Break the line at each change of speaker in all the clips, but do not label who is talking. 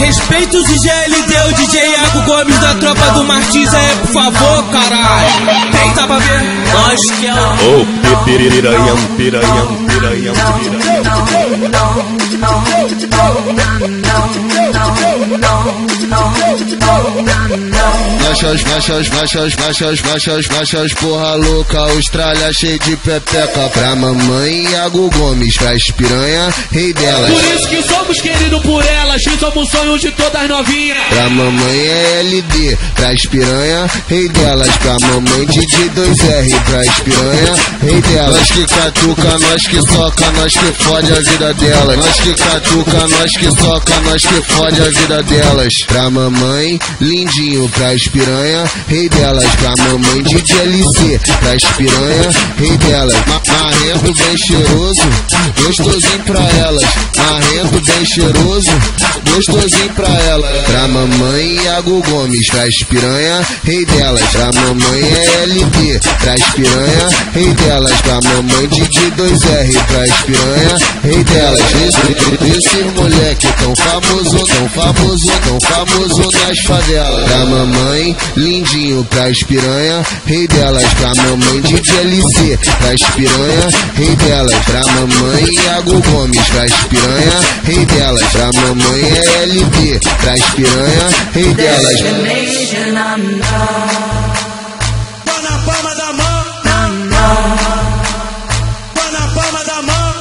Respeita os IGLD, o DJ Iago Gomes da tropa do Martins aí, por favor, caralho. Tenta pra ver, nós que é o...
Ô, piranhão, piranhão, piranhão,
Machas, porra louca, Austrália cheio de pepeca. Pra mamãe Iago Gomes, pras piranha, rei delas.
Por isso que somos queridos por elas, que somos sonhos de todas novinhas.
Pra mamãe é LD, pras piranha, rei delas. Pra mamãe Didi 2R, pras piranha, rei delas. Nós que catuca, nós que soca, nós que fode a vida delas. Nós que catuca, nós que soca, nós que fode a vida delas. Pra mamãe lindinho, pras piranha, rei delas. Pra mamãe Didi LC, pras piranha, rei delas. Marrento bem cheiroso, gostosinho pra elas. Marrento bem cheiroso, gostosinho pra elas. Pra mamãe Iago Gomes, pras piranha, rei delas. Pra mamãe LD, pras piranha, rei delas. Pra mamãe Didi 2R, pras piranha, rei delas. Esse moleque tão famoso nas favelas. Pra mamãe lindinho, pras piranha, rei delas. Pra mamãe Didi LC, pras piranha, rei delas. Pra mamãe Iago Gomes, pras piranha, rei delas. Pra mamãe LD, pras piranha, rei delas.
Pô na palma da mão, pô na palma da mão.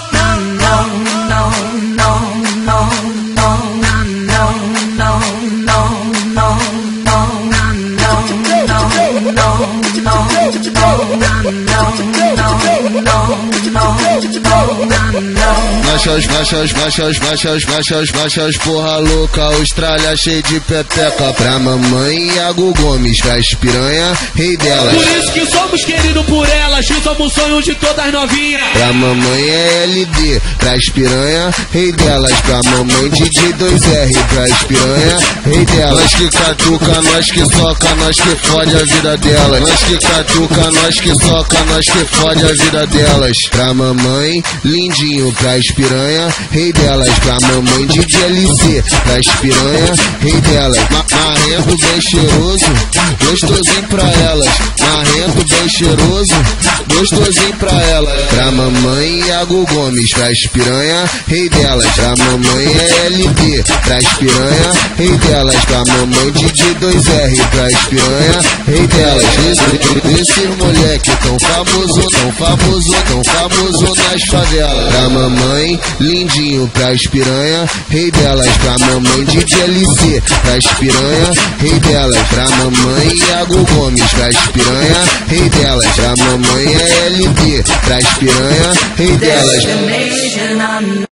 Machas, porra louca, Austrália cheio de pepeca. Pra mamãe Iago Gomes, pras piranha, rei delas.
Por isso que somos queridos por elas, que somos sonhos de todas novinhas.
Pra mamãe LD, pras piranha, rei delas. Pra mamãe Didi 2R, pras piranha, rei delas. Nós que catuca, nós que soca, nós que fode a vida delas. Nós que catuca, nós que soca, nós que fode a vida delas. Pra mamãe lindinho, pras piranha, rei delas. Pra mamãe Didi LC, pras piranha, rei delas. Marrento bem cheiroso, gostosinho pra elas. Marrento bem cheiroso, gostosinho pra elas. Pra mamãe Iago Gomes, pras piranha, rei delas. Pra mamãe LD, pras piranha, rei delas. Pra mamãe Didi 2R, pras piranha, rei delas. Esse moleque tão famoso nas favelas. Pra mamãe lindinho, pras piranha, rei delas. Pra mamãe Didi LC, pras piranha, rei delas. Pra mamãe Iago Gomes, pras piranha, rei delas. Pra mamãe LD, pras piranha, rei delas.